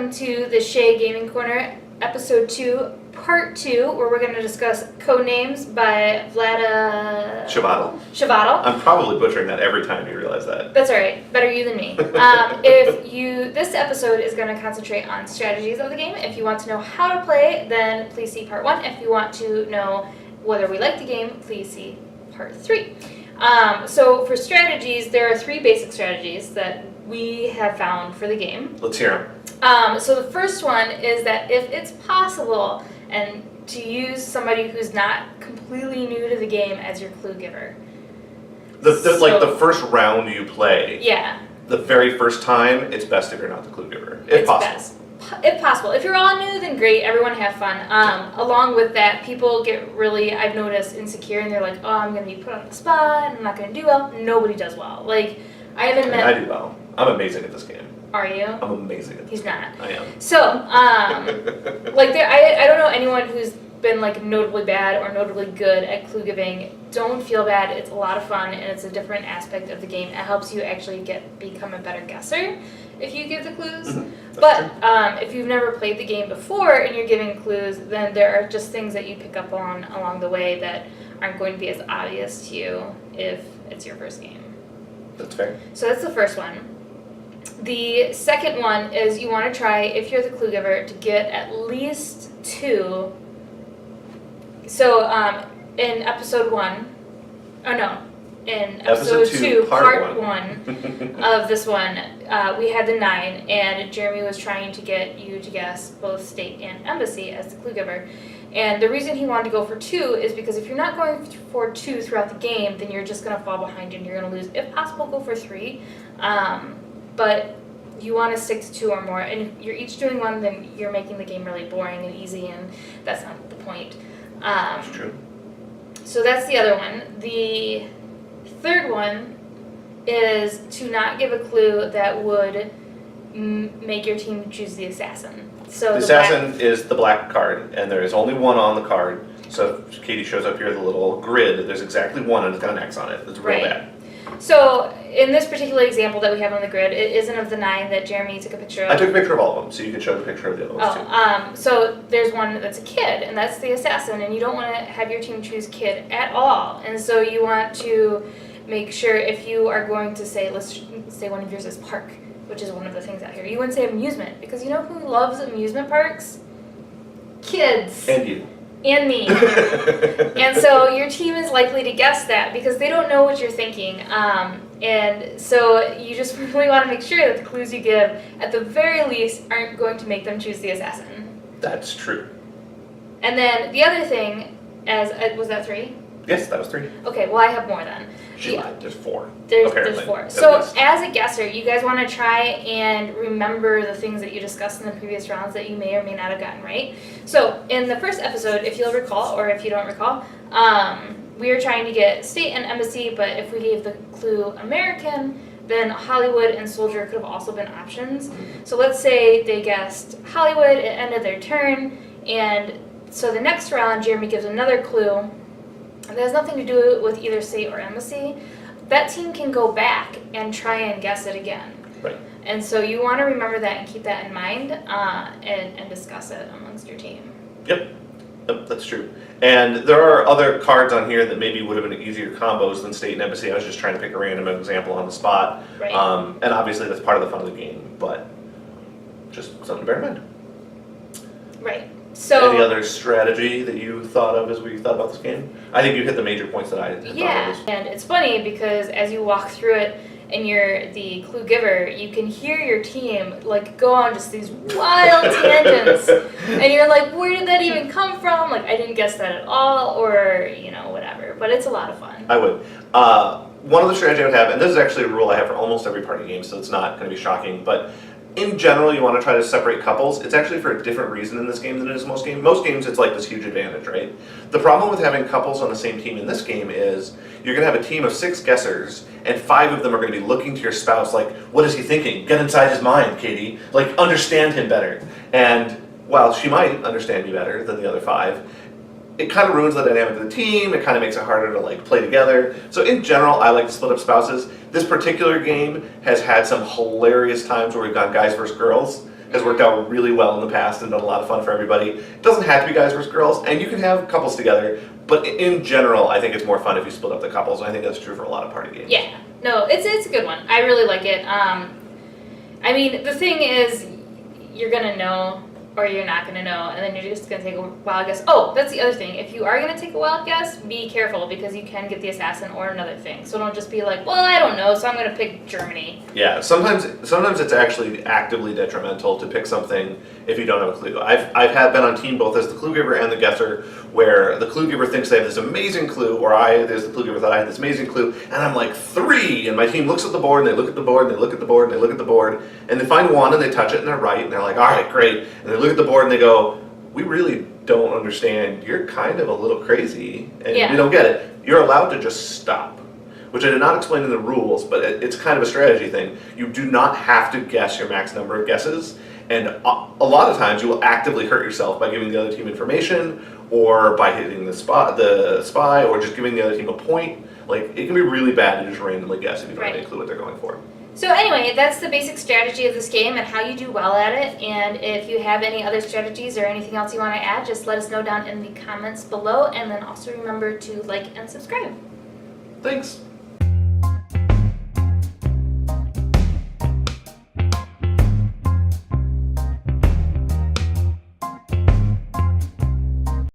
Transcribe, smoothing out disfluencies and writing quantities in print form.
welcome to the Shay Gaming Corner, Episode 2, Part 2, where we're going to discuss CodeNames by Vlada... Shavato. I'm probably butchering that every time you realize that. That's alright. Better you than me. This episode is going to concentrate on strategies of the game. If you want to know how to play, then please see Part 1. If you want to know whether we like the game, please see Part 3. So for strategies, there are 3 basic strategies that we have found for the game. Let's hear them. So the first one is that if it's possible, and to use somebody who's not completely new to the game as your clue giver. Like the first round you play. Yeah. The very first time, it's best if you're not the clue giver, if possible. Best. If possible. If you're all new, then great. Everyone have fun. Along with that, people get really, I've noticed, insecure, and they're like, oh, I'm going to be put on the spot, and I'm not going to do well. Nobody does well. Like, I haven't met... I do well. I'm amazing at this game. Are you? I'm amazing at this He's game. not. I am. So, like, I don't know anyone who's been, like, notably bad or notably good at clue giving. Don't feel bad. It's a lot of fun, and it's a different aspect of the game. It helps you actually become a better guesser if you give the clues. Mm-hmm. But if you've never played the game before and you're giving clues, then there are just things that you pick up on along the way that aren't going to be as obvious to you if it's your first game. That's fair. So that's the first one. The second one is you want to try, if you're the clue giver, to get at least 2. So in episode 1, in episode 2, part 1 of this one, we had the 9, and Jeremy was trying to get you to guess both state and embassy as the clue giver. And the reason he wanted to go for 2 is because if you're not going for 2 throughout the game, then you're just going to fall behind and you're going to lose. If possible, go for 3. But you want to stick to 2 or more. And if you're each doing 1, then you're making the game really boring and easy, and that's not the point. That's true. So that's the other one. The third one is to not give a clue that would make your team choose the assassin. So the assassin is the black card, and there is only 1 on the card. So if Katie shows up here with a little grid, there's exactly 1, and it's got an X on it. It's real bad. So in this particular example that we have on the grid, it isn't of the 9 that Jeremy took a picture of. I took a picture of all of them, so you can show the picture of the other ones too. So there's one that's a kid, and that's the assassin, and you don't want to have your team choose kid at all. And so you want to make sure, if you are going to say, let's say one of yours is park, which is one of the things out here. You wouldn't say amusement, because you know who loves amusement parks? Kids. And you. And me. And so your team is likely to guess that because they don't know what you're thinking. And so you just really want to make sure that the clues you give, at the very least, aren't going to make them choose the assassin. That's true. And then the other thing, was that 3? Yes, that was 3. Okay, well I have more then. She lied. There's 4. There's 4. So as a guesser, you guys want to try and remember the things that you discussed in the previous rounds that you may or may not have gotten right. So in the first episode, if you'll recall, or if you don't recall, we were trying to get state and embassy, but if we gave the clue American, then Hollywood and soldier could have also been options. So let's say they guessed Hollywood, it ended their turn, and so the next round, Jeremy gives another clue. It has nothing to do with either state or embassy. That team can go back and try and guess it again. Right. And so you want to remember that and keep that in mind and discuss it amongst your team. Yep, that's true. And there are other cards on here that maybe would have been easier combos than state and embassy. I was just trying to pick a random example on the spot. Right. And obviously that's part of the fun of the game, but just something to bear in mind. Right. So, any other strategy that you thought of as we thought about this game? I think you hit the major points that I had thought of. Yeah, and it's funny because as you walk through it and you're the clue giver, you can hear your team like go on just these wild tangents, and you're like, where did that even come from? Like, I didn't guess that at all, or whatever. But it's a lot of fun. I would. One of the strategies I would have, and this is actually a rule I have for almost every party game, so it's not going to be shocking, but in general, you want to try to separate couples. It's actually for a different reason in this game than it is most games. Most games, it's like this huge advantage, right? The problem with having couples on the same team in this game is you're going to have a team of 6 guessers, and 5 of them are going to be looking to your spouse like, what is he thinking? Get inside his mind, Katie. Like, understand him better. And while she might understand you better than the other 5, it kind of ruins the dynamic of the team. It kind of makes it harder to like play together. So in general, I like to split up spouses. This particular game has had some hilarious times where we've gone guys versus girls. has worked out really well in the past and done a lot of fun for everybody. It doesn't have to be guys versus girls, and you can have couples together, but in general, I think it's more fun if you split up the couples, and I think that's true for a lot of party games. Yeah, no, it's a good one. I really like it. I mean, the thing is, you're gonna know or you're not gonna know, and then you're just gonna take a wild guess. Oh, that's the other thing. If you are gonna take a wild guess, be careful because you can get the assassin or another thing. So don't just be like, well, I don't know, so I'm gonna pick Germany. Yeah, sometimes it's actually actively detrimental to pick something if you don't have a clue. I've been on team both as the clue giver and the guesser, where the clue giver thinks they have this amazing clue, or there's the clue giver that I have this amazing clue, and I'm like 3, and my team looks at the board, and they look at the board, and they look at the board, and they look at the board, and they find one, and they touch it, and they're right, and they're like, all right, great, and they look at the board, and they go, we really don't understand. You're kind of a little crazy, and we don't get it. You're allowed to just stop, which I did not explain in the rules, but it's kind of a strategy thing. You do not have to guess your max number of guesses, and a lot of times you will actively hurt yourself by giving the other team information, or by hitting the spy, or just giving the other team a point. Like, it can be really bad to just randomly guess if you don't have any clue what they're going for. So anyway, that's the basic strategy of this game and how you do well at it. And if you have any other strategies or anything else you want to add, just let us know down in the comments below. And then also remember to like and subscribe. Thanks.